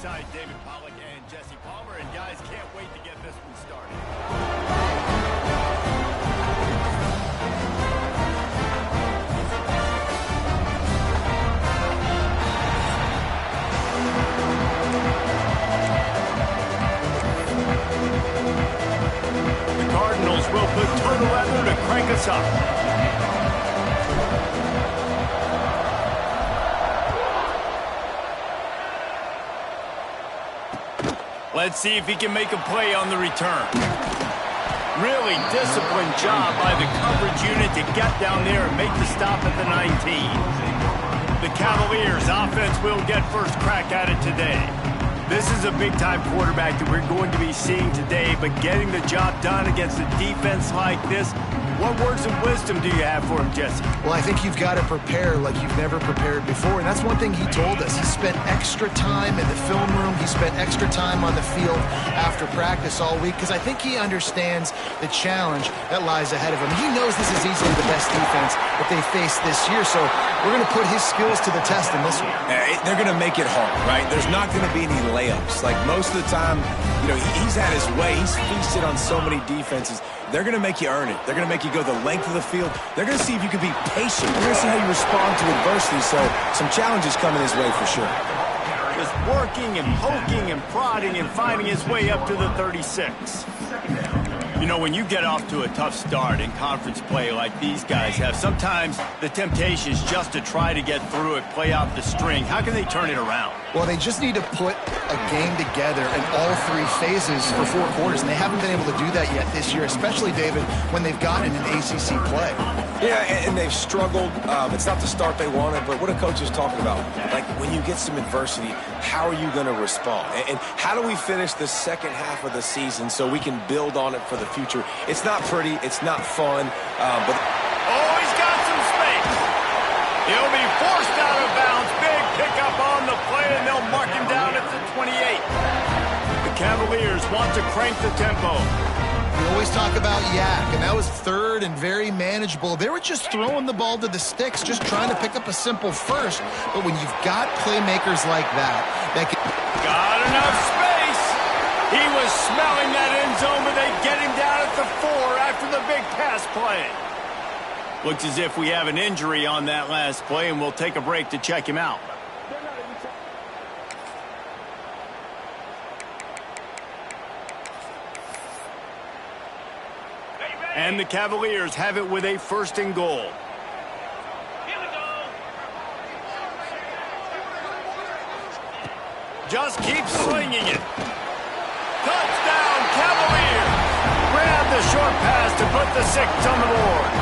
alongside David Pollack and Jesse Palmer, and guys, can't wait to get this one started. The Cardinals will put total leather to crank us up. Let's see if he can make a play on the return. Really disciplined job by the coverage unit to get down there and make the stop at the 19. The Cavaliers offense will get first crack at it today. This is a big-time quarterback that we're going to be seeing today, but getting the job done against a defense like this, what words of wisdom do you have for him, Jesse? Well, I think you've got to prepare like you've never prepared before, and that's one thing he told us. He spent extra time in the film room. He spent extra time on the field after practice all week because I think he understands the challenge that lies ahead of him. He knows this is easily the best defense that they face this year, so we're going to put his skills to the test in this one. They're going to make it hard, right? There's not going to be any layups. Like most of the time, you know, he's had his way. He's feasted on so many defenses. They're going to make you earn it. They're going to make you go the length of the field. They're going to see if you can be patient. They're going to see how you respond to adversity. So some challenges coming his way for sure. Just working and poking and prodding and finding his way up to the 36. You know, when you get off to a tough start in conference play like these guys have, sometimes the temptation is just to try to get through it, play out the string. How can they turn it around? Well, they just need to put a game together in all three phases for 4 quarters, and they haven't been able to do that yet this year, especially, David, when they've gotten an ACC play. Yeah, and they've struggled. It's not the start they wanted, but what a coach is talking about. Like, when you get some adversity, how are you going to respond? And how do we finish the second half of the season so we can build on it for the future? It's not pretty. It's not fun. But oh, he's got some space. He'll be forced out of bounds. Big pickup on the play, and they'll mark him down at the 28. The Cavaliers want to crank the tempo. We always talk about yak, and that was third and very manageable. They were just throwing the ball to the sticks, just trying to pick up a simple first. But when you've got playmakers like that can... Got enough space. He was smelling that end zone, but they get him down at the 4 after the big pass play. Looks as if we have an injury on that last play, and we'll take a break to check him out. And the Cavaliers have it with a 1st and goal. Just keep slinging it. Touchdown, Cavaliers! Grab the short pass to put the 6 on the board.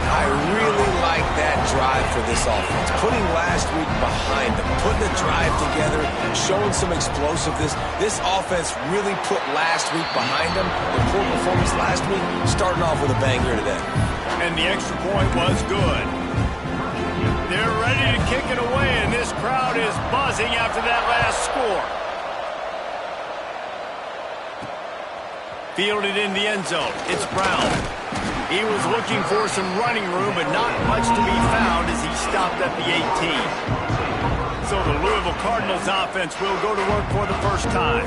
I really like that drive for this offense. Putting last week behind them, putting the drive together, showing some explosiveness. This offense really put last week behind them. The poor performance last week, starting off with a bang here today. And the extra point was good. They're ready to kick it away, and this crowd is buzzing after that last score. Fielded in the end zone. It's Brown. He was looking for some running room, but not much to be found as he stopped at the 18. So the Louisville Cardinals offense will go to work for the first time.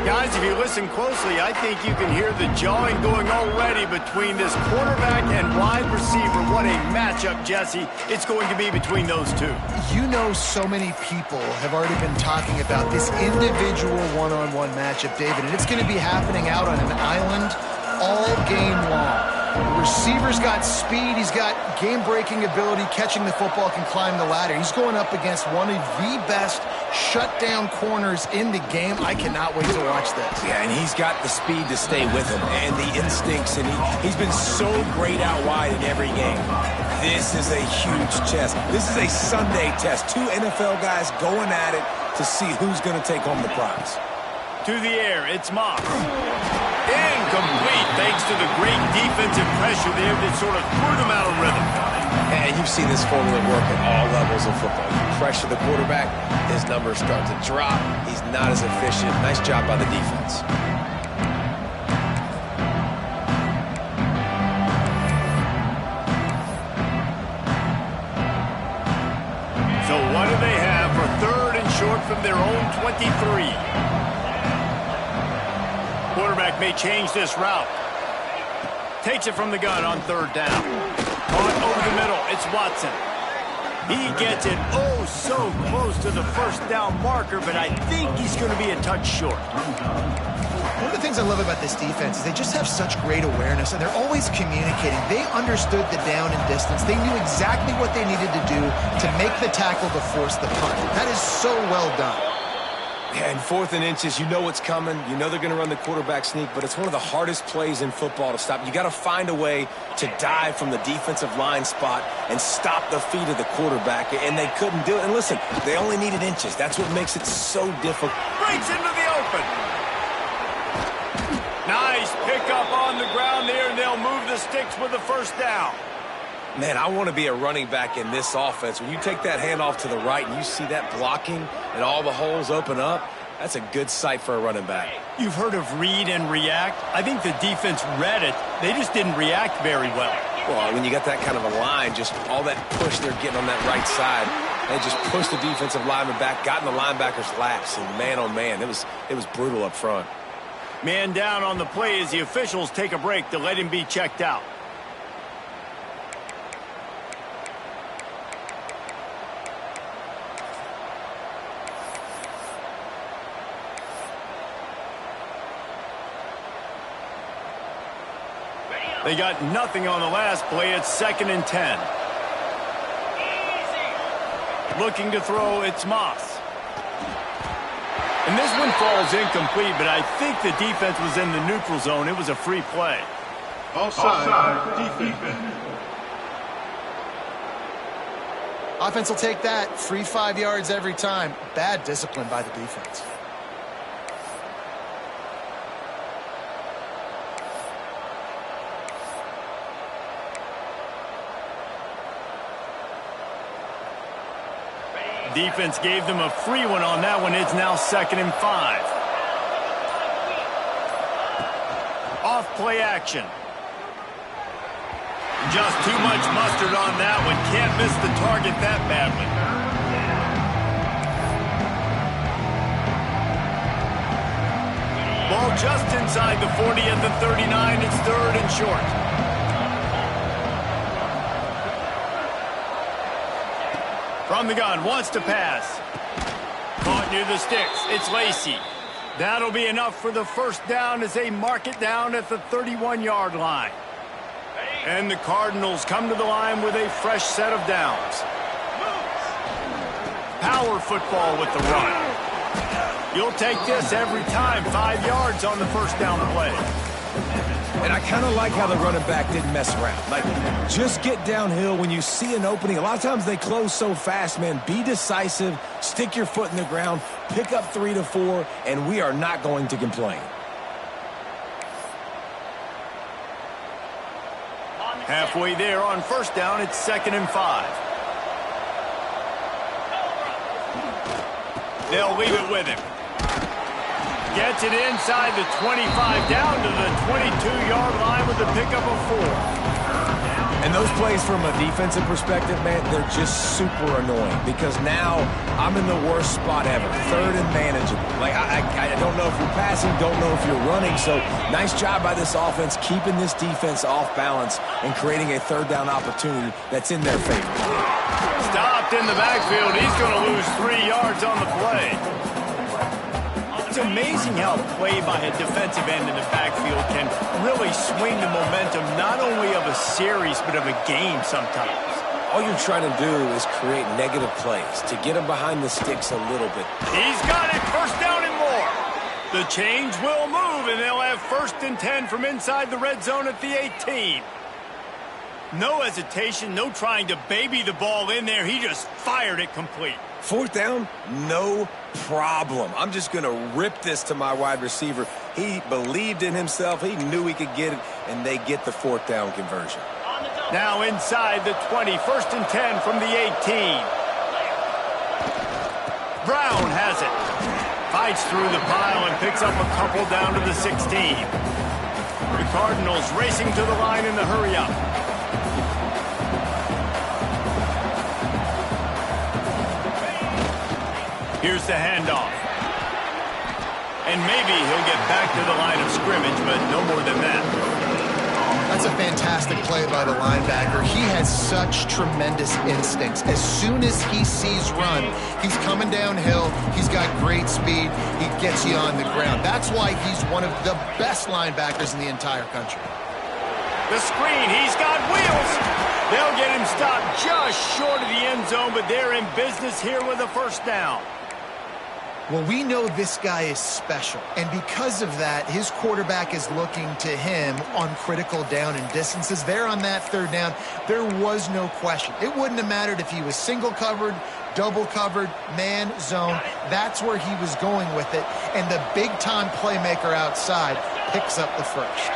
Guys, if you listen closely, I think you can hear the jawing going already between this quarterback and wide receiver. What a matchup, Jesse, it's going to be between those two. You know, so many people have already been talking about this individual one-on-one matchup, David, and it's going to be happening out on an island all game long. The receiver's got speed. He's got game-breaking ability, catching the football, can climb the ladder. He's going up against one of the best shutdown corners in the game. I cannot wait to watch this. Yeah, and he's got the speed to stay with him and the instincts, and he's been so great out wide in every game. This is a huge test. This is a Sunday test. 2 NFL guys going at it to see who's going to take home the prize. To the air, it's Moss. Incomplete, thanks to the great defensive pressure there that sort of threw them out of rhythm. And you've seen this formula work at all levels of football. You pressure the quarterback, his numbers start to drop. He's not as efficient. Nice job by the defense. So what do they have for 3rd and short from their own 23. Quarterback may change this route. Takes it from the gun on third down. Caught over the middle. It's Watson. He gets it oh so close to the first down marker, but I think he's going to be a touch short. One of the things I love about this defense is they just have such great awareness, and they're always communicating. They understood the down and distance. They knew exactly what they needed to do to make the tackle to force the punt. That is so well done. Yeah, and 4th and inches, you know what's coming. You know they're going to run the quarterback sneak, but it's one of the hardest plays in football to stop. You got to find a way to dive from the defensive line spot and stop the feet of the quarterback, and they couldn't do it. And listen, they only needed inches. That's what makes it so difficult. Breaks into the open. Nice pickup on the ground there, and they'll move the sticks with the first down. Man, I want to be a running back in this offense. When you take that handoff to the right and you see that blocking and all the holes open up, that's a good sight for a running back. You've heard of read and react. I think the defense read it. They just didn't react very well. Well, when you got that kind of a line, just all that push they're getting on that right side, they just pushed the defensive lineman back, got in the linebacker's laps, and man, oh man, it was brutal up front. Man down on the play as the officials take a break to let him be checked out. They got nothing on the last play. It's 2nd and 10. Looking to throw, it's Moss. And this one falls incomplete, but I think the defense was in the neutral zone. It was a free play. Offside, defense. Offense will take that. Free 5 yards every time. Bad discipline by the defense. Defense gave them a free one on that one. It's now 2nd and 5. Off play action. Just too much mustard on that one. Can't miss the target that badly. Ball just inside the 40 at the 39. It's 3rd and short. From the gun, wants to pass. Caught near the sticks. It's Lacy. That'll be enough for the first down as they mark it down at the 31-yard line. And the Cardinals come to the line with a fresh set of downs. Power football with the run. You'll take this every time. 5 yards on the first down play. And I kind of like how the running back didn't mess around. Like, just get downhill when you see an opening. A lot of times they close so fast, man. Be decisive, stick your foot in the ground, pick up 3 to 4, and we are not going to complain. Halfway there on first down, it's 2nd and 5. They'll leave it with him. Gets it inside the 25, down to the 22-yard line with the pickup of 4. And those plays from a defensive perspective, man, they're just super annoying because now I'm in the worst spot ever, 3rd and manageable. Like, I don't know if you're passing, don't know if you're running, so nice job by this offense keeping this defense off balance and creating a 3rd down opportunity that's in their favor. Stopped in the backfield. He's going to lose 3 yards on the play. It's amazing how play by a defensive end in the backfield can really swing the momentum not only of a series but of a game sometimes. All you're trying to do is create negative plays to get them behind the sticks a little bit. He's got it. First down and more. The change will move, and they'll have 1st and 10 from inside the red zone at the 18. No hesitation, no trying to baby the ball in there. He just fired it complete. 4th down, no problem. I'm just going to rip this to my wide receiver. He believed in himself. He knew he could get it, and they get the 4th down conversion. Now inside the 20, 1st and 10 from the 18. Brown has it. Fights through the pile and picks up a couple down to the 16. The Cardinals racing to the line in the hurry-up. Here's the handoff. And maybe he'll get back to the line of scrimmage, but no more than that. That's a fantastic play by the linebacker. He has such tremendous instincts. As soon as he sees run, he's coming downhill. He's got great speed. He gets you on the ground. That's why he's one of the best linebackers in the entire country. The screen, he's got wheels. They'll get him stopped just short of the end zone, but they're in business here with a first down. Well, we know this guy is special, and because of that, his quarterback is looking to him on critical down and distances. There on that third down, there was no question. It wouldn't have mattered if he was single covered, double covered, man, zone. That's where he was going with it, and the big-time playmaker outside picks up the first.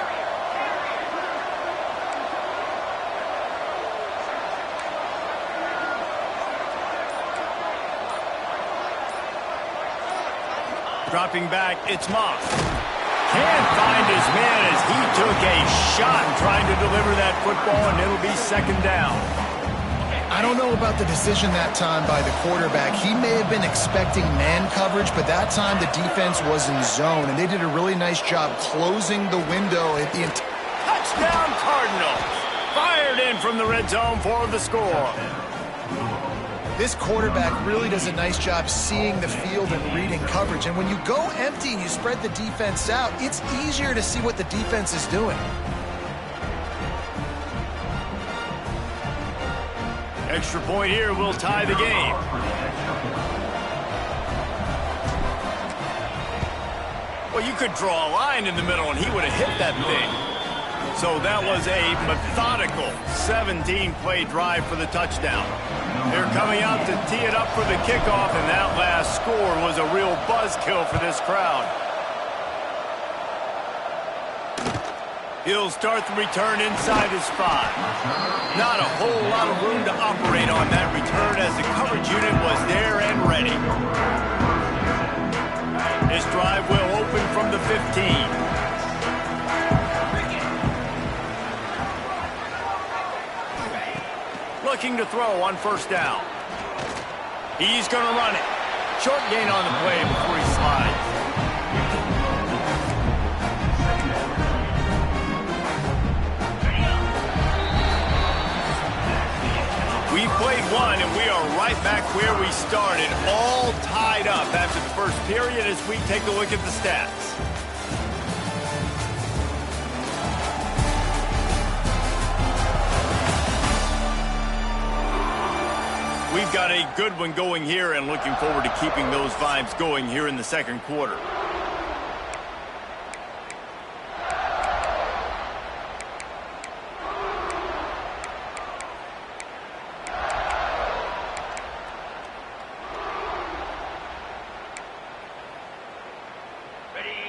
Dropping back, it's Moss. Can't find his man as he took a shot trying to deliver that football, and it'll be second down. I don't know about the decision that time by the quarterback. He may have been expecting man coverage, but that time the defense was in zone, and they did a really nice job closing the window at the touchdown Cardinals. Fired in from the red zone for the score. This quarterback really does a nice job seeing the field and reading coverage. And when you go empty and you spread the defense out, it's easier to see what the defense is doing. Extra point here will tie the game. Well, you could draw a line in the middle and he would have hit that thing. So that was a methodical 17-play drive for the touchdown. They're coming out to tee it up for the kickoff, and that last score was a real buzzkill for this crowd. He'll start the return inside his 5. Not a whole lot of room to operate on that return as the coverage unit was there and ready. This drive will open from the 15. Looking to throw on first down. He's going to run it. Short gain on the play before he slides. We played one, and we are right back where we started, all tied up after the first period as we take a look at the stats. We've got a good one going here and looking forward to keeping those vibes going here in the second quarter.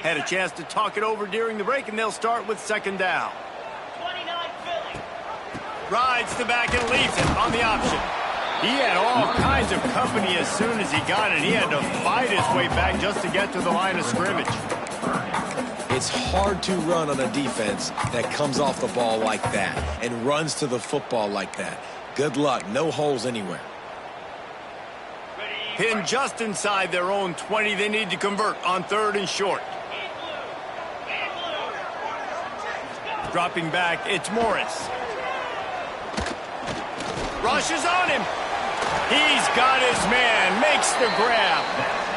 Had a chance to talk it over during the break, and they'll start with second down. 29 Philly. Rides to back and leaves it on the option. He had all kinds of company as soon as he got it. He had to fight his way back just to get to the line of scrimmage. It's hard to run on a defense that comes off the ball like that and runs to the football like that. Good luck. No holes anywhere. Pinned just inside their own 20. They need to convert on third and short. Dropping back, it's Morris. Rushes on him. He's got his man, makes the grab.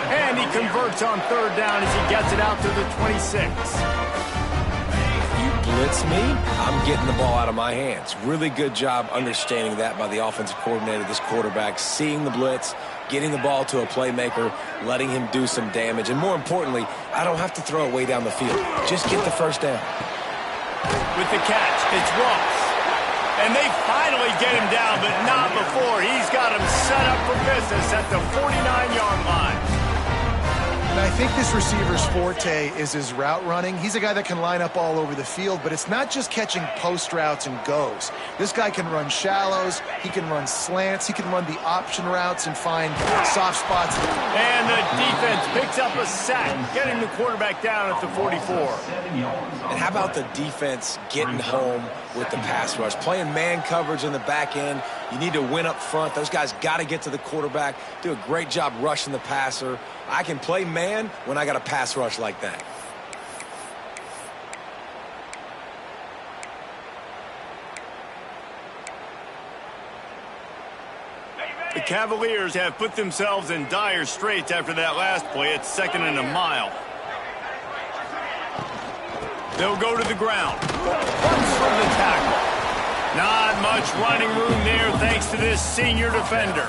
And he converts on third down as he gets it out to the 26. You blitz me, I'm getting the ball out of my hands. Really good job understanding that by the offensive coordinator, this quarterback, seeing the blitz, getting the ball to a playmaker, letting him do some damage. And more importantly, I don't have to throw it way down the field. Just get the first down. With the catch, it's Ross. And they finally get him down, but not before. He's got him set up for business at the 49-yard line. And I think this receiver's forte is his route running. He's a guy that can line up all over the field, but it's not just catching post routes and goes. This guy can run shallows, he can run slants, he can run the option routes and find soft spots. And the defense picks up a sack, getting the quarterback down at the 44. And how about the defense getting home with the pass rush? Playing man coverage in the back end, You need to win up front. Those guys got to get to the quarterback, do a great job rushing the passer. I can play man when I got a pass rush like that. The Cavaliers have put themselves in dire straits after that last play. It's 2nd and a mile. They'll go to the ground. Punts from the tackle. Not much running room there thanks to this senior defender.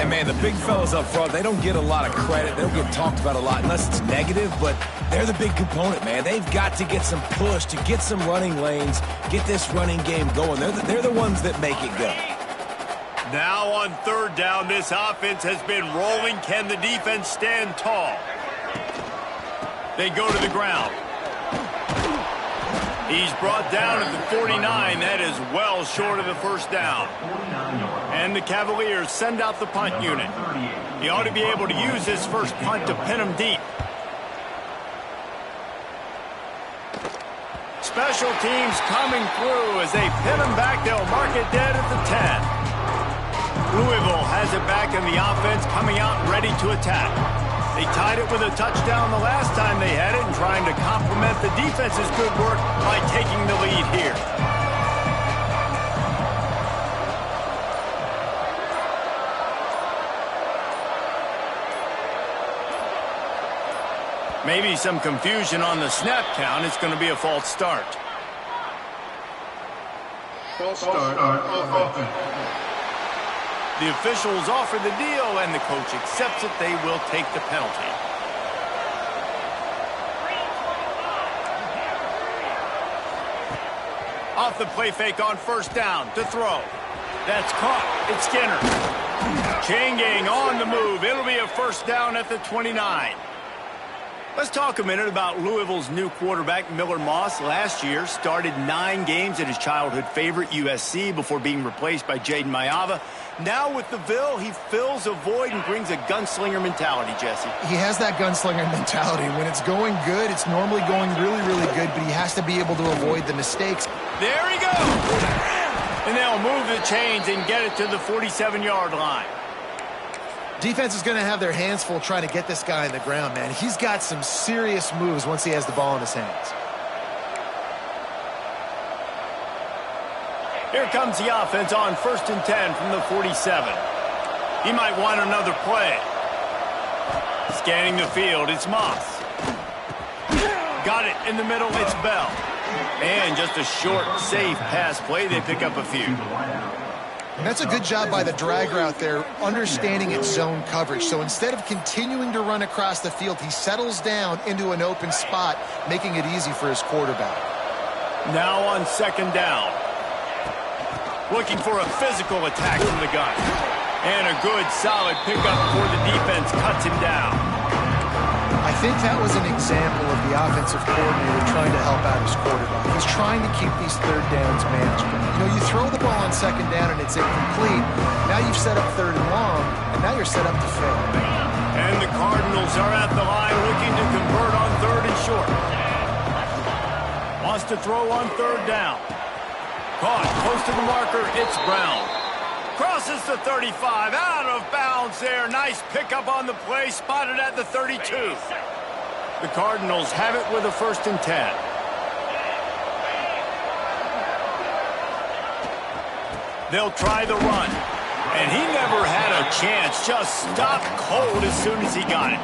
And, man, the big fellas up front, they don't get a lot of credit. They don't get talked about a lot unless it's negative, but they're the big component, man. They've got to get some push, to get some running lanes, get this running game going. They're the ones that make it go. Now on 3rd down, this offense has been rolling. Can the defense stand tall? They go to the ground. He's brought down at the 49. That is well short of the 1st down. And the Cavaliers send out the punt unit. He ought to be able to use this first punt to pin him deep. Special teams coming through. As they pin him back, they'll mark it dead at the 10. Louisville has it back in the offense, coming out ready to attack. They tied it with a touchdown the last time they had it and trying to complement the defense's good work by taking the lead here. Maybe some confusion on the snap count. It's going to be a false start. False start offense. The officials offer the deal, and the coach accepts it. They will take the penalty. Off the play fake on 1st down to throw. That's caught. It's Skinner. Chain gang on the move. It'll be a 1st down at the 29. Let's talk a minute about Louisville's new quarterback, Miller Moss. Last year, started 9 games at his childhood favorite, USC, before being replaced by Jaden Mayava. Now with the Ville, he fills a void and brings a gunslinger mentality, Jesse. He has that gunslinger mentality. When it's going good, it's normally going really, really good, but he has to be able to avoid the mistakes. There he goes! And they'll move the chains and get it to the 47-yard line. Defense is going to have their hands full trying to get this guy on the ground, man. He's got some serious moves once he has the ball in his hands. Here comes the offense on 1st and 10 from the 47. He might want another play. Scanning the field, it's Moss. Got it in the middle, it's Bell. And just a short, safe pass play. They pick up a few. And that's a good job by the drag route there, understanding its zone coverage. So instead of continuing to run across the field, he settles down into an open spot, making it easy for his quarterback. Now on 2nd down. Looking for a physical attack from the gun. And a good, solid pickup before the defense cuts him down. I think that was an example of the offensive coordinator trying to help out his quarterback. He's trying to keep these 3rd downs manageable. You know, you throw the ball on 2nd down and it's incomplete. Now you've set up 3rd and long, and now you're set up to fail. And the Cardinals are at the line looking to convert on 3rd and short. Wants to throw on 3rd down. Caught close to the marker, it's Brown. Crosses the 35, out of bounds there. Nice pickup on the play, spotted at the 32. The Cardinals have it with a 1st and 10. They'll try the run. And he never had a chance, just stopped cold as soon as he got it.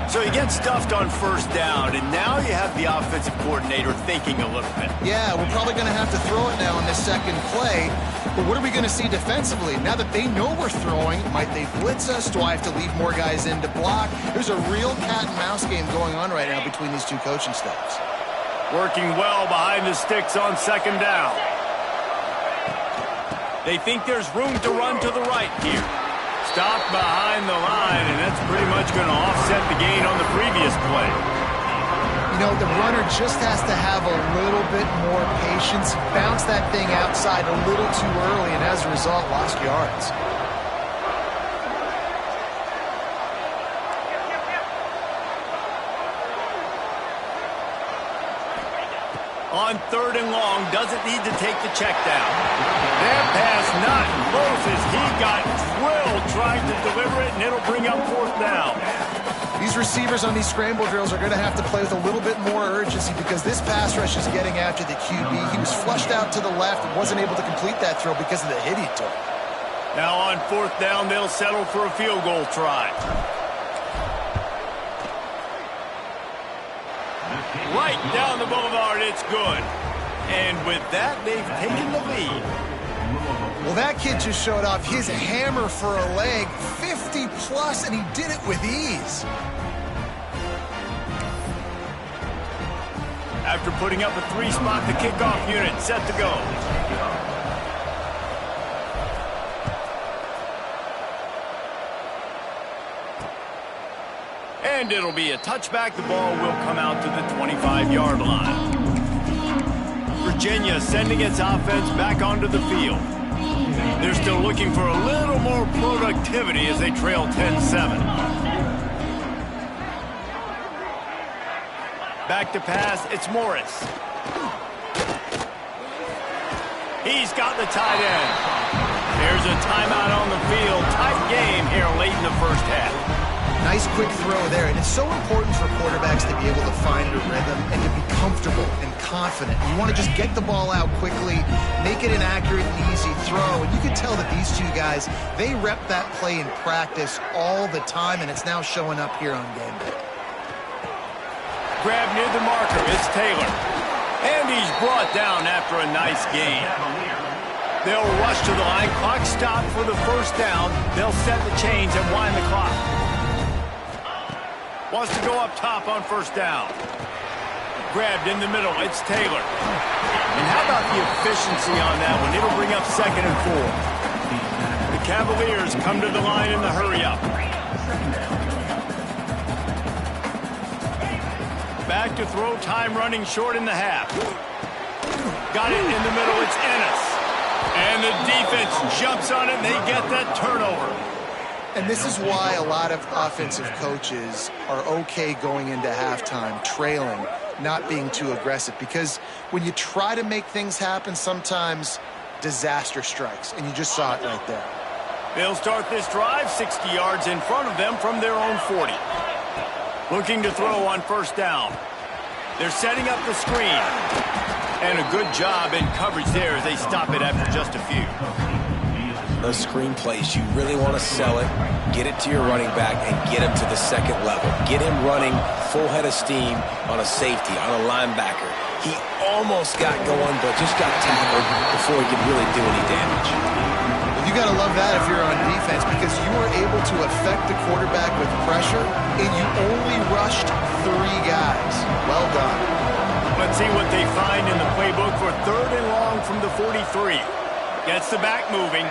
So he gets stuffed on 1st down, and now you have the offensive coordinator thinking a little bit. Yeah, we're probably going to have to throw it now in this 2nd play. But what are we going to see defensively? Now that they know we're throwing, might they blitz us? Do I have to leave more guys in to block? There's a real cat-and-mouse game going on right now between these two coaching staffs. Working well behind the sticks on 2nd down. They think there's room to run to the right here. Stopped behind the line, and that's pretty much going to offset the gain on the previous play. You know, the runner just has to have a little bit more patience. Bounce that thing outside a little too early, and as a result, lost yards. On 3rd and long, doesn't need to take the check down. That pass not close as he got drilled trying to deliver it, and it'll bring up 4th down. These receivers on these scramble drills are going to have to play with a little bit more urgency because this pass rush is getting after the QB. He was flushed out to the left and wasn't able to complete that throw because of the hit he took. Now on 4th down, they'll settle for a field goal try. Right down the boulevard, it's good. And with that, they've taken the lead. Well, that kid just showed off his hammer for a leg, 50-plus, and he did it with ease. After putting up a 3-spot, the kickoff unit set to go. And it'll be a touchback. The ball will come out to the 25-yard line. Virginia sending its offense back onto the field. They're still looking for a little more productivity as they trail 10-7. Back to pass, it's Morris. He's got the tight end. There's a timeout on the field. Tight game here late in the first half. Nice quick throw there, and it's so important for quarterbacks to be able to find a rhythm and to be comfortable and confident. You want to just get the ball out quickly, make it an accurate and easy throw, and you can tell that these two guys, they rep that play in practice all the time, and it's now showing up here on game day. Grab near the marker, it's Taylor. And he's brought down after a nice gain. They'll rush to the line, clock stopped for the 1st down. They'll set the chains and wind the clock. Wants to go up top on 1st down. Grabbed in the middle, it's Taylor. And how about the efficiency on that one? It'll bring up 2nd and 4. The Cavaliers come to the line in the hurry-up. Back to throw, time running short in the half. Got it in the middle, it's Ennis. And the defense jumps on it, and they get that turnover. And this is why a lot of offensive coaches are okay going into halftime, trailing, not being too aggressive. Because when you try to make things happen, sometimes disaster strikes. And you just saw it right there. They'll start this drive 60 yards in front of them from their own 40. Looking to throw on 1st down. They're setting up the screen. And a good job in coverage there as they stop it after just a few. Those screen plays, you really want to sell it, get it to your running back, and get him to the 2nd level. Get him running full head of steam on a safety, on a linebacker. He almost got going, but just got tackled before he could really do any damage. Well, you got to love that if you're on defense, because you were able to affect the quarterback with pressure, and you only rushed 3 guys. Well done. Let's see what they find in the playbook for 3rd and long from the 43. Gets the back moving.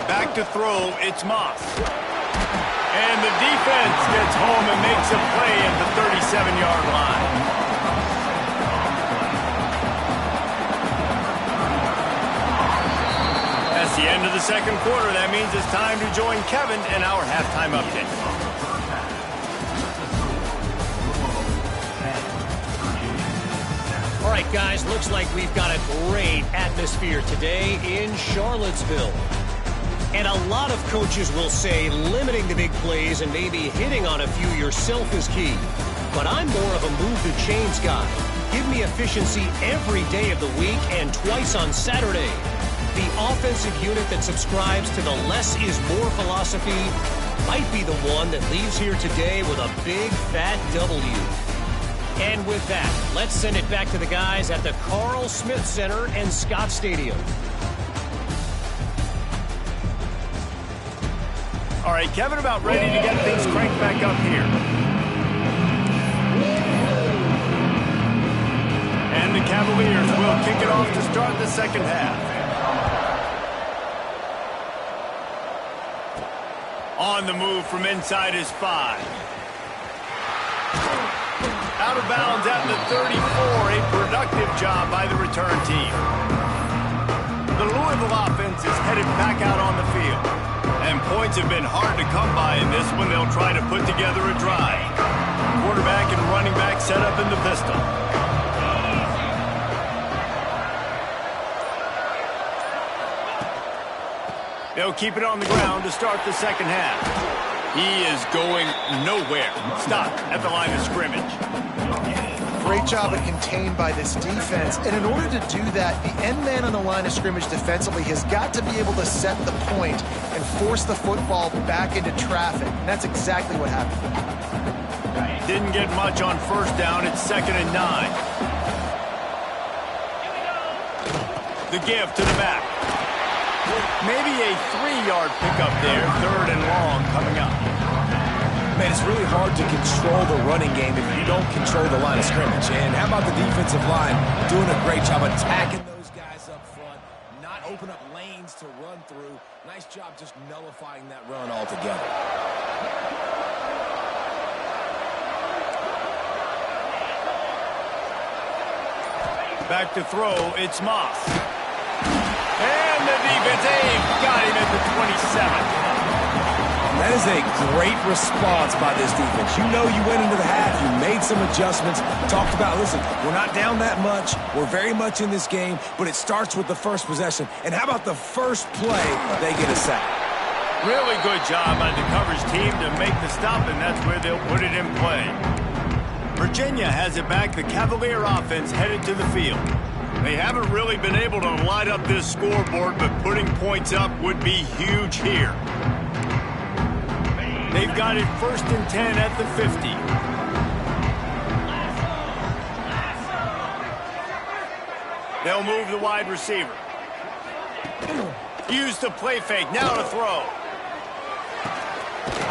Back to throw, it's Moss. And the defense gets home and makes a play at the 37-yard line. That's the end of the 2nd quarter. That means it's time to join Kevin in our halftime update. All right, guys, looks like we've got a great atmosphere today in Charlottesville. And a lot of coaches will say limiting the big plays and maybe hitting on a few yourself is key. But I'm more of a move the chains guy. Give me efficiency every day of the week and twice on Saturday. The offensive unit that subscribes to the less is more philosophy might be the one that leaves here today with a big fat W. And with that, let's send it back to the guys at the Carl Smith Center and Scott Stadium. All right, Kevin, about ready to get things cranked back up here. And the Cavaliers will kick it off to start the 2nd half. On the move from inside is 5. Out of bounds at the 34, a productive job by the return team. The Louisville offense is headed back out on the field. And points have been hard to come by in this one. They'll try to put together a drive. Quarterback and running back set up in the pistol. They'll keep it on the ground to start the second half. He is going nowhere. Stop at the line of scrimmage. Great job of contained by this defense. And in order to do that, the end man on the line of scrimmage defensively has got to be able to set the point and force the football back into traffic. And that's exactly what happened. Didn't get much on first down. It's 2nd and 9. The give to the back. Maybe a 3-yard pickup there. 3rd and long coming up. Man, it's really hard to control the running game if you don't control the line of scrimmage. And how about the defensive line doing a great job attacking those guys up front, not open up lanes to run through. Nice job just nullifying that run altogether. Back to throw, it's Moss. And the defense got him at the 27. That is a great response by this defense. You know you went into the half, you made some adjustments, talked about, listen, we're not down that much, we're very much in this game, but it starts with the first possession. And how about the first play, they get a sack? Really good job by the coverage team to make the stop, and that's where they'll put it in play. Virginia has it back. The Cavalier offense headed to the field. They haven't really been able to light up this scoreboard, but putting points up would be huge here. They've got it 1st and 10 at the 50. They'll move the wide receiver. Use the play fake. Now to throw.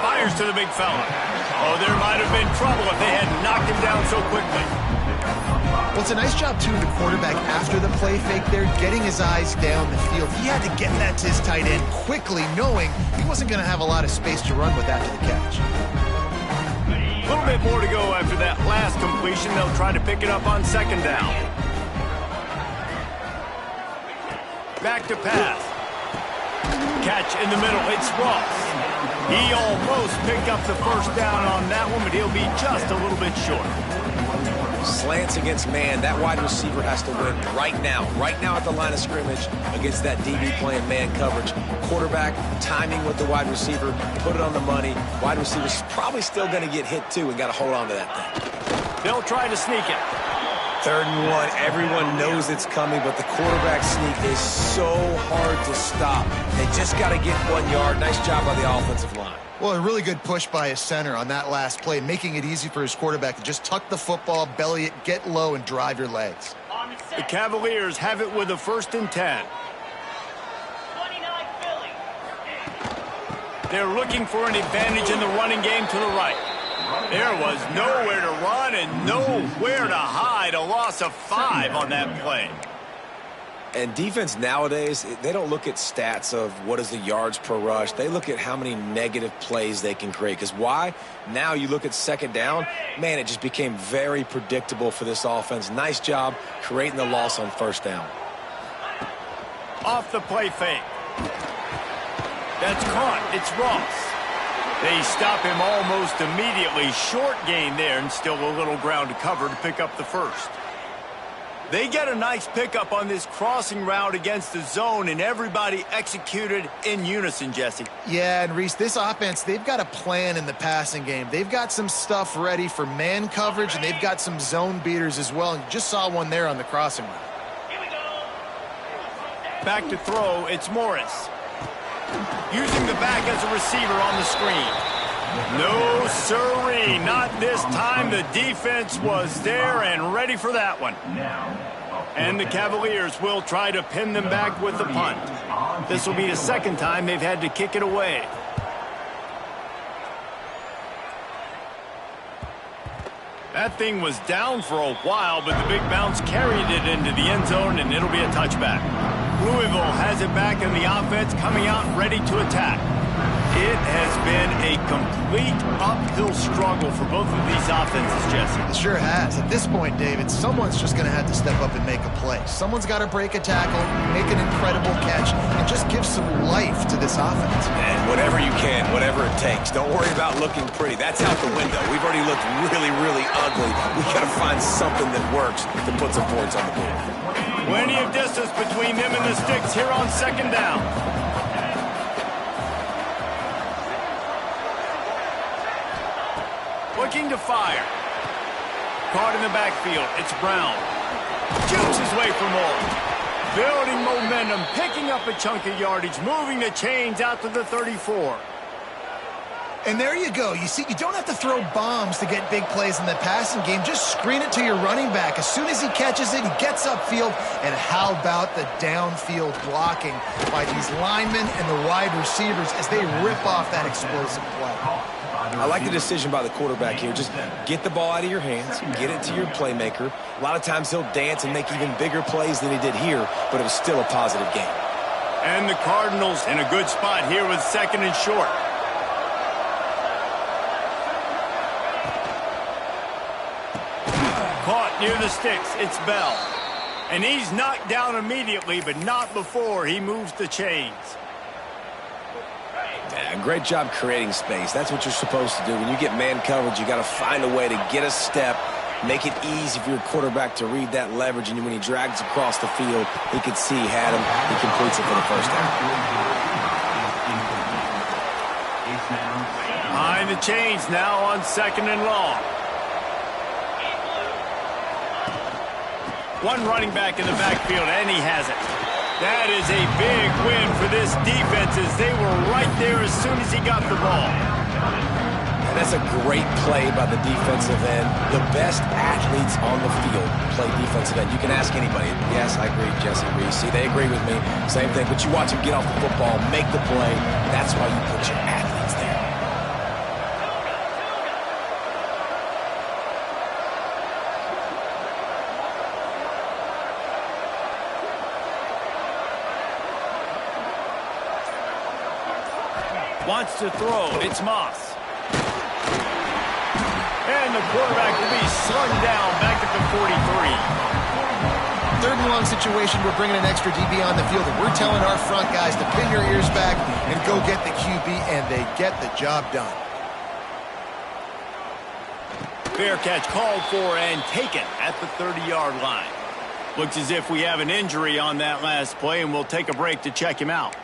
Fires to the big fella. Oh, there might have been trouble if they had knocked him down so quickly. Well, it's a nice job, too, of the quarterback after the play fake there, getting his eyes down the field. He had to get that to his tight end quickly, knowing he wasn't going to have a lot of space to run with after the catch. A little bit more to go after that last completion. They'll try to pick it up on 2nd down. Back to pass. Catch in the middle. It's Ross. He almost picked up the first down on that one, but he'll be just a little bit short. Slants against man. That wide receiver has to win right now at the line of scrimmage against that DB playing man coverage. Quarterback, timing with the wide receiver, put it on the money. Wide receiver's probably still going to get hit too and got to hold on to that thing. They'll try to sneak it. 3rd and 1. Everyone knows it's coming, but the quarterback sneak is so hard to stop. They just got to get 1 yard. Nice job by the offensive line. Well, a really good push by his center on that last play, making it easy for his quarterback to just tuck the football, belly it, get low, and drive your legs. The Cavaliers have it with a 1st and 10. They're looking for an advantage in the running game to the right. There was nowhere to run and nowhere to hide. A loss of 5 on that play. And defense nowadays, they don't look at stats of what is the yards per rush. They look at how many negative plays they can create. Because why? Now you look at 2nd down, man, it just became very predictable for this offense. Nice job creating the loss on 1st down. Off the play fake. That's caught. It's Ross. They stop him almost immediately. Short gain there and still a little ground to cover to pick up the first. They get a nice pickup on this crossing route against the zone, and everybody executed in unison, Jesse. Yeah, and Reese, this offense, they've got a plan in the passing game. They've got some stuff ready for man coverage, and they've got some zone beaters as well, and you just saw one there on the crossing route. Back to throw, it's Morris. Using the back as a receiver on the screen. No, sirree, not this time. The defense was there and ready for that one. And the Cavaliers will try to pin them back with the punt. This will be the 2nd time they've had to kick it away. That thing was down for a while, but the big bounce carried it into the end zone, and it'll be a touchback. Louisville has it back in the offense, coming out ready to attack. It has been a complete uphill struggle for both of these offenses, Jesse. It sure has. At this point, David, someone's just going to have to step up and make a play. Someone's got to break a tackle, make an incredible catch, and just give some life to this offense. And whatever you can, whatever it takes. Don't worry about looking pretty. That's out the window. We've already looked really, really ugly. We've got to find something that works to put some points on the board. Plenty of distance between them and the sticks here on 2nd down. looking to fire. Caught in the backfield. It's Brown. Shoots his way for more. Building momentum, picking up a chunk of yardage, moving the chains out to the 34. And there you go. You see, you don't have to throw bombs to get big plays in the passing game. Just screen it to your running back. As soon as he catches it, he gets upfield. And how about the downfield blocking by these linemen and the wide receivers as they rip off that explosive play? I like the decision by the quarterback here. Just get the ball out of your hands, get it to your playmaker. A lot of times he'll dance and make even bigger plays than he did here, but it was still a positive game. And the Cardinals in a good spot here with 2nd and short. Caught near the sticks. It's Bell. And he's knocked down immediately, but not before he moves the chains. Yeah, great job creating space. That's what you're supposed to do. When you get man coverage, you got to find a way to get a step, make it easy for your quarterback to read that leverage, and when he drags across the field, he could see he had him. He completes it for the first down. Behind the chains now on 2nd and long. One running back in the backfield, and he has it. That is a big win for this defense as they were right there as soon as he got the ball. And that's a great play by the defensive end. The best athletes on the field play defensive end. You can ask anybody. Yes, I agree, Jesse Reese. See, they agree with me. Same thing. But you watch them get off the football, make the play. That's why you put your athletes there. Wants to throw. It's Moss. And the quarterback will be slung down back at the 43. 3rd and long situation, we're bringing an extra DB on the field, and we're telling our front guys to pin your ears back and go get the QB, and they get the job done. Fair catch called for and taken at the 30-yard line. Looks as if we have an injury on that last play, and we'll take a break to check him out.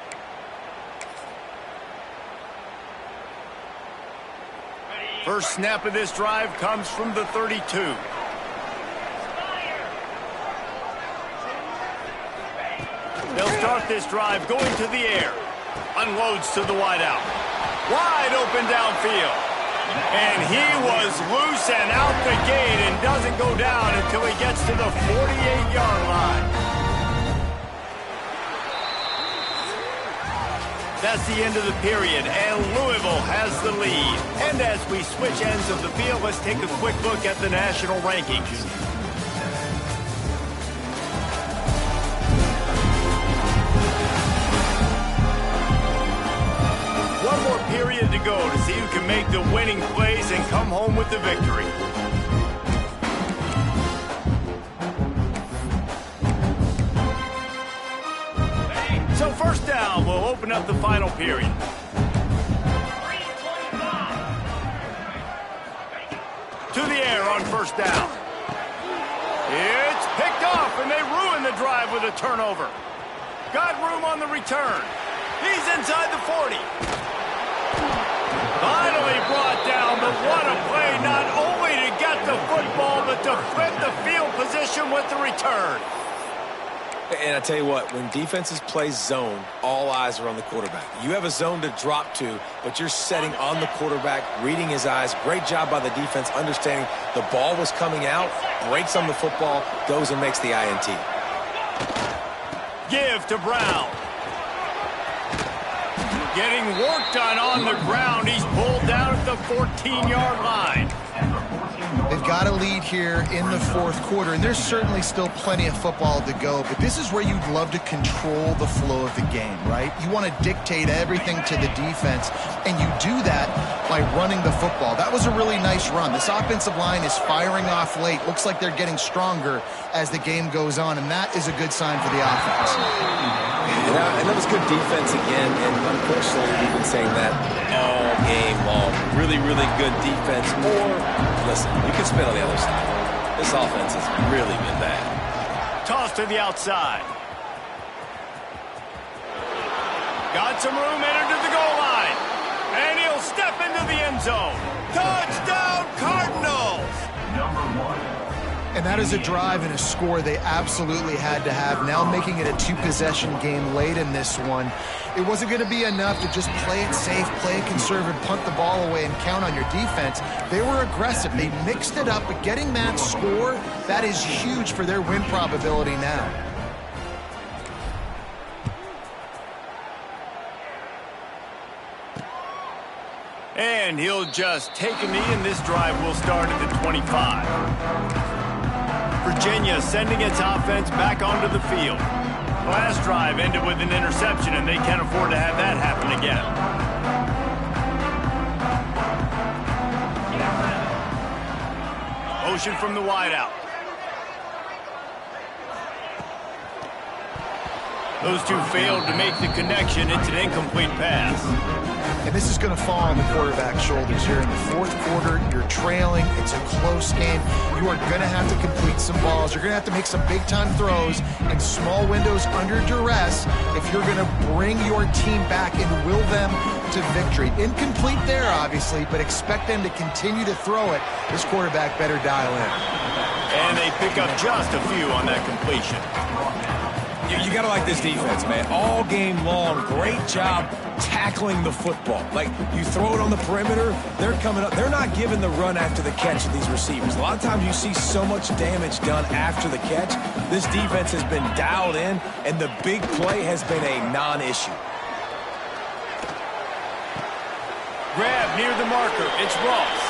First snap of this drive comes from the 32. They'll start this drive going to the air. Unloads to the wideout. Wide open downfield. And he was loose and out the gate and doesn't go down until he gets to the 48-yard line. That's the end of the period, and Louisville has the lead. And as we switch ends of the field, let's take a quick look at the national rankings. One more period to go to see who can make the winning plays and come home with the victory. So first down, we'll open up the final period. To the air on first down. It's picked off, and they ruin the drive with a turnover. Got room on the return. He's inside the 40. Finally brought down, but what a play, not only to get the football, but to flip the field position with the return. And I tell you what, when defenses play zone, all eyes are on the quarterback. You have a zone to drop to, but you're setting on the quarterback, reading his eyes. Great job by the defense, understanding the ball was coming out, breaks on the football, goes and makes the INT. Give to Brown. Getting work done on the ground. He's pulled down at the 14-yard line. They've got a lead here in the 4th quarter, and there's certainly still plenty of football to go, but this is where you'd love to control the flow of the game, right? You want to dictate everything to the defense, and you do that by running the football. That was a really nice run. This offensive line is firing off late. Looks like they're getting stronger as the game goes on, and that is a good sign for the offense. And that was good defense again, and unfortunately we've been saying that all game long. Really, really good defense. Or, listen, you can spin on the other side. This offense has really been bad. Toss to the outside. Got some room, entered to the goal line. And he'll step into the end zone. Touchdown, Cardinals! And that is a drive and a score they absolutely had to have. Now making it a two-possession game late in this one. It wasn't going to be enough to just play it safe, play it conservative, punt the ball away, and count on your defense. They were aggressive. They mixed it up, but getting that score, that is huge for their win probability now. And he'll just take a knee, and this drive will start at the 25. Virginia sending its offense back onto the field. Last drive ended with an interception, and they can't afford to have that happen again. Motion from the wideout. Those two failed to make the connection. It's an incomplete pass. And this is going to fall on the quarterback's shoulders here in the fourth quarter. You're trailing. It's a close game. You are going to have to complete some balls. You're going to have to make some big-time throws in small windows under duress if you're going to bring your team back and will them to victory. Incomplete there, obviously, but expect them to continue to throw it. This quarterback better dial in. And they pick up just a few on that completion. You got to like this defense, man. All game long, great job tackling the football. Like, you throw it on the perimeter, they're coming up. They're not giving the run after the catch of these receivers. A lot of times you see so much damage done after the catch. This defense has been dialed in, and the big play has been a non-issue. Grab near the marker. It's Ross.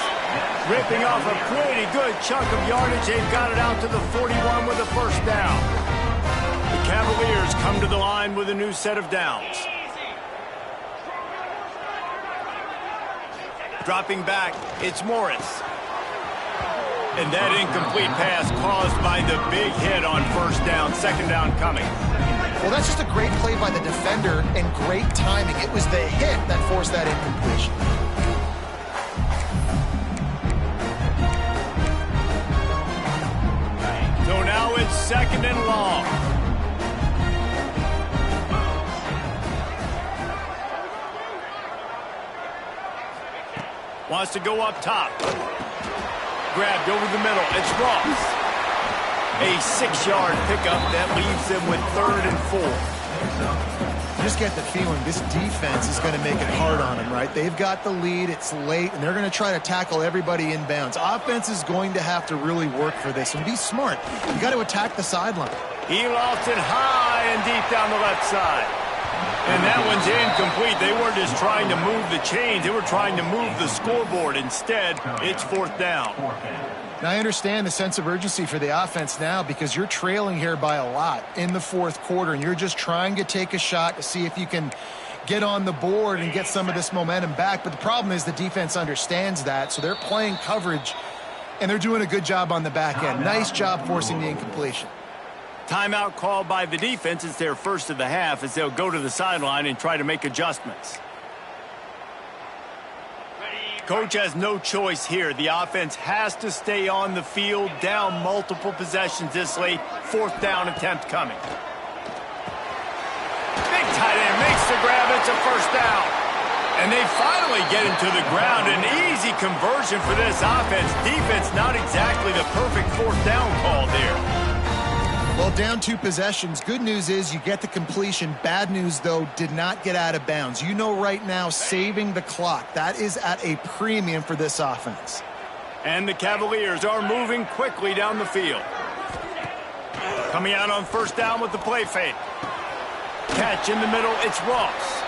Ripping off a pretty good chunk of yardage. They've got it out to the 41 with a first down. The Cavaliers come to the line with a new set of downs. Dropping back, it's Morris. And that incomplete pass caused by the big hit on first down, second down coming. Well, that's just a great play by the defender and great timing. It was the hit that forced that incompletion. So now it's second and long. Wants to go up top. Grabbed over the middle. It's Ross. A 6-yard pickup that leaves them with 3rd and 4. You just get the feeling this defense is going to make it hard on them, right? They've got the lead. It's late, and they're going to try to tackle everybody inbounds. Offense is going to have to really work for this and be smart. You got to attack the sideline. He lost it high and deep down the left side. And that one's incomplete. They weren't just trying to move the chains. They were trying to move the scoreboard. Instead, it's 4th down. Now, I understand the sense of urgency for the offense now because you're trailing here by a lot in the 4th quarter, and you're just trying to take a shot to see if you can get on the board and get some of this momentum back. But the problem is the defense understands that, so they're playing coverage, and they're doing a good job on the back end. Nice job forcing the incompletion. Timeout called by the defense. It's their first of the half as they'll go to the sideline and try to make adjustments. Coach has no choice here. The offense has to stay on the field, down multiple possessions this late. 4th down attempt coming. Big tight end makes the grab. It's a first down. And they finally get into the ground. An easy conversion for this offense. Defense not exactly the perfect 4th down call there. Well, down 2 possessions. Good news is you get the completion. Bad news, though, did not get out of bounds. You know right now, saving the clock. That is at a premium for this offense. And the Cavaliers are moving quickly down the field. Coming out on first down with the play fake. Catch in the middle, it's Ross.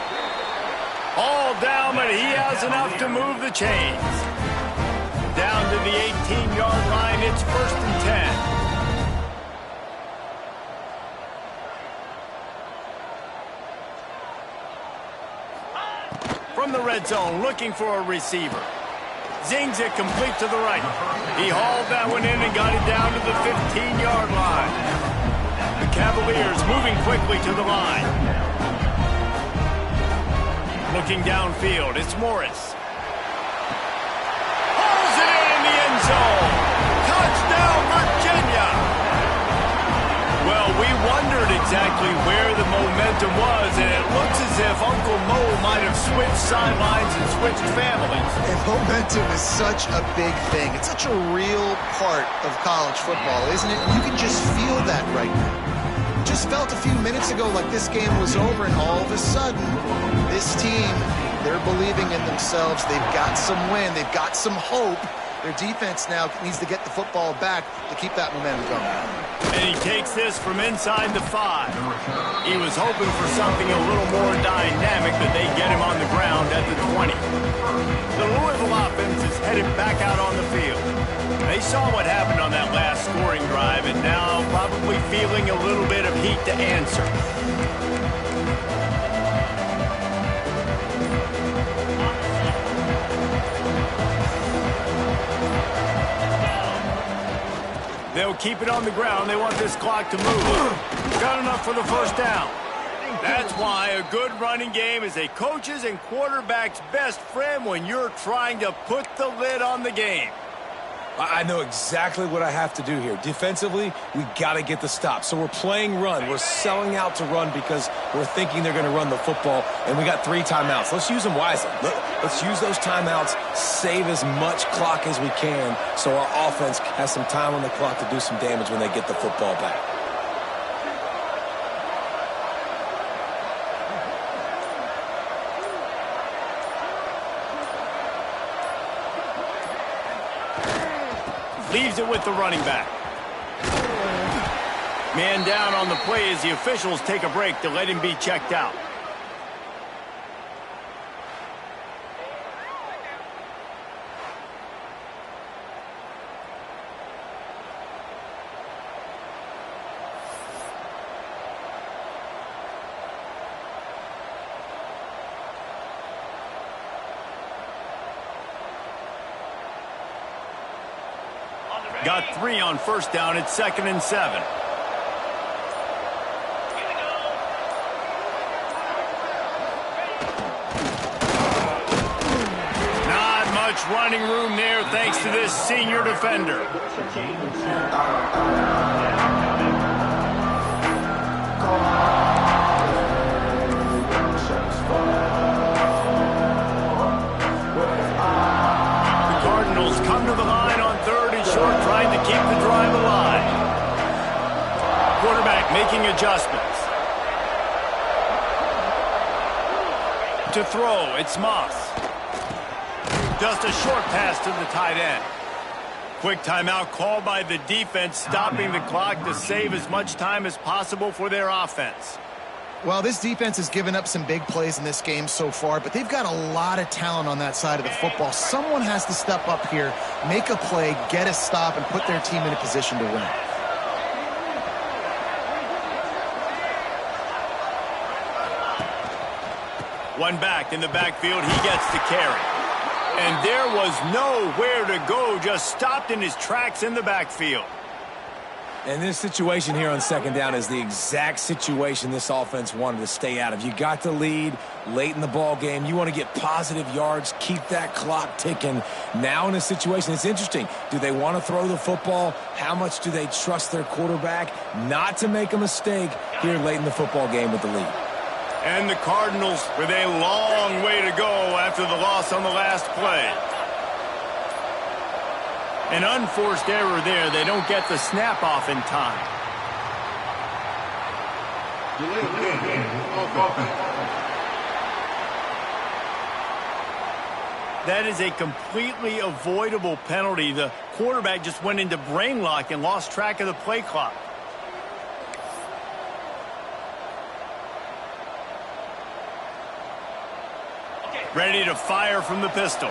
All down, but he has enough to move the chains. Down to the 18-yard line, it's 1st and 10. From the red zone, looking for a receiver. Zings it complete to the right. He hauled that one in and got it down to the 15-yard line. The Cavaliers moving quickly to the line. Looking downfield, it's Morris. Hauls it in the end zone. Touchdown, Virginia! Well, we wondered exactly where the momentum was, and it looks as if Uncle Mo might have switched sidelines and switched families. And momentum is such a big thing. It's such a real part of college football, isn't it? You can just feel that right now. Just felt a few minutes ago like this game was over, and all of a sudden, this team, they're believing in themselves. They've got some wind. They've got some hope. Their defense now needs to get the football back to keep that momentum going. And he takes this from inside the 5. He was hoping for something a little more dynamic, but they get him on the ground at the 20. The Louisville offense is headed back out on the field. They saw what happened on that last scoring drive, and now probably feeling a little bit of heat to answer. They'll keep it on the ground. They want this clock to move. Got enough for the first down. That's why a good running game is a coach's and quarterback's best friend when you're trying to put the lid on the game. I know exactly what I have to do here. Defensively, we got to get the stop. So we're playing run. We're selling out to run because we're thinking they're going to run the football, and we got 3 timeouts. Let's use them wisely. Let's use those timeouts, save as much clock as we can so our offense has some time on the clock to do some damage when they get the football back. Leaves it with the running back. Man down on the play as the officials take a break to let him be checked out. Got 3 on first down. It's 2nd and 7. Not much running room there thanks to this senior defender. The Cardinals come to the line on 3rd and short, trying to keep the drive alive. Quarterback making adjustments. To throw, it's Moss. Just a short pass to the tight end. Quick timeout called by the defense, stopping the clock to save as much time as possible for their offense. Well, this defense has given up some big plays in this game so far, but they've got a lot of talent on that side of the football. Someone has to step up here, make a play, get a stop, and put their team in a position to win. One back in the backfield, he gets to carry. And there was nowhere to go, just stopped in his tracks in the backfield. And this situation here on 2nd down is the exact situation this offense wanted to stay out of. You got the lead late in the ball game. You want to get positive yards, keep that clock ticking. Now in a situation, it's interesting. Do they want to throw the football? How much do they trust their quarterback not to make a mistake here late in the football game with the lead? And the Cardinals with a long way to go after the loss on the last play. An unforced error there. They don't get the snap off in time. That is a completely avoidable penalty. The quarterback just went into brain lock and lost track of the play clock. Ready to fire from the pistol.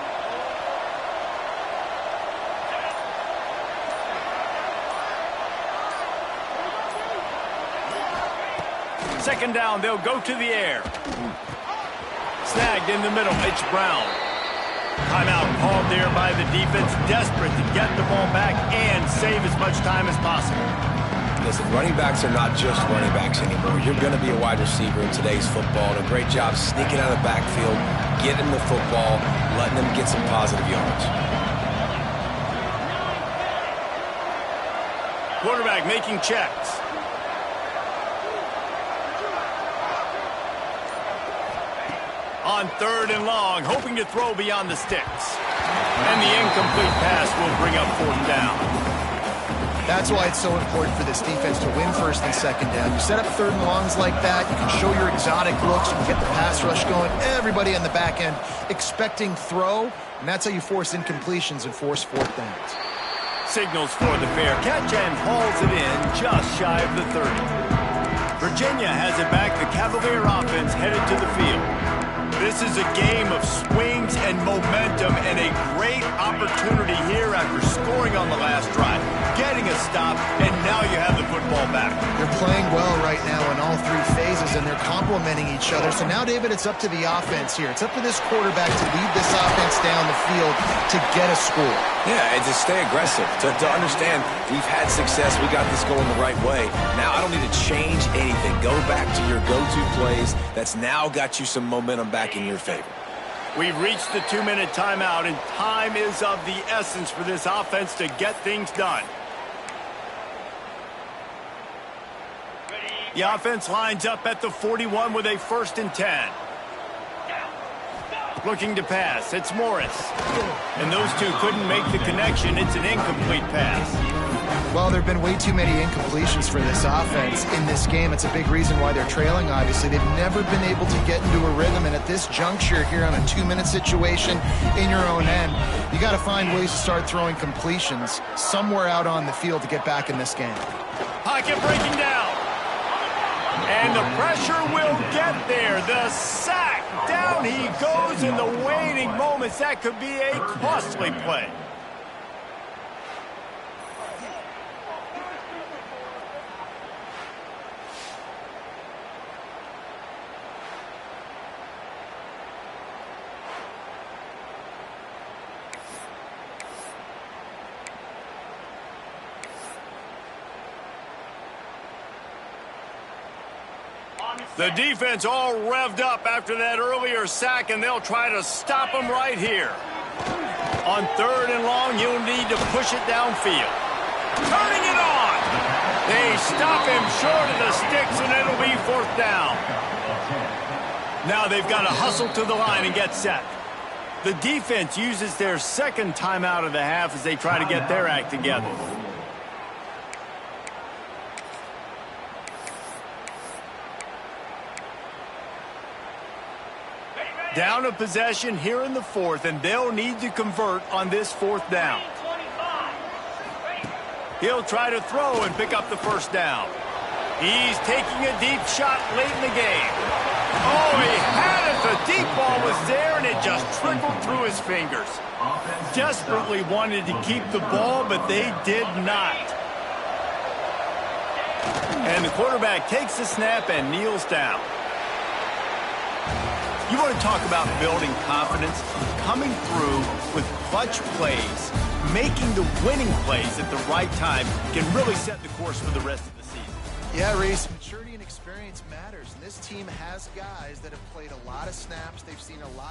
Second down, they'll go to the air. Snagged in the middle, it's Brown. Timeout called there by the defense, desperate to get the ball back and save as much time as possible. Listen, running backs are not just running backs anymore. You're going to be a wide receiver in today's football. And a great job sneaking out of the backfield, getting the football, letting them get some positive yards. Quarterback making checks. On 3rd and long, hoping to throw beyond the sticks. And the incomplete pass will bring up 4th down. That's why it's so important for this defense to win 1st and 2nd down. You set up 3rd and longs like that, you can show your exotic looks, you can get the pass rush going, everybody on the back end expecting throw, and that's how you force incompletions and force 4th downs. Signals for the fair catch and hauls it in just shy of the 30. Virginia has it back. The Cavalier offense headed to the field. This is a game of swings and momentum and a great opportunity here after scoring on the last drive, getting a stop, and now you have the football back. They're playing well right now in all 3 phases, and they're complementing each other. So now, David, it's up to the offense here. It's up to this quarterback to lead this offense down the field to get a score. Yeah, and to stay aggressive, to understand we've had success, we got this going the right way. Now I don't need to change anything. Go back to your go-to plays. That's now got you some momentum back in your favor. We've reached the 2-minute timeout, and time is of the essence for this offense to get things done. The offense lines up at the 41 with a 1st and 10. Looking to pass. It's Morris. And those two couldn't make the connection. It's an incomplete pass. Well, there have been way too many incompletions for this offense in this game. It's a big reason why they're trailing, obviously. They've never been able to get into a rhythm, and at this juncture here on a 2-minute situation in your own end, you got to find ways to start throwing completions somewhere out on the field to get back in this game. Pocket breaking down. And the pressure will get there. The sack. Down he goes in the waning moments. That could be a costly play. The defense all revved up after that earlier sack, and they'll try to stop him right here. On 3rd and long, you'll need to push it downfield. Turning it on. They stop him short of the sticks, and it'll be 4th down. Now they've got to hustle to the line and get set. The defense uses their 2nd timeout of the half as they try to get their act together. Down a possession here in the 4th, and they'll need to convert on this 4th down. He'll try to throw and pick up the 1st down. He's taking a deep shot late in the game. Oh, he had it. The deep ball was there, and it just trickled through his fingers. Desperately wanted to keep the ball, but they did not. And the quarterback takes the snap and kneels down. You want to talk about building confidence? Coming through with clutch plays, making the winning plays at the right time can really set the course for the rest of the season. Yeah, Reese, maturity and experience matters. And this team has guys that have played a lot of snaps. They've seen a lot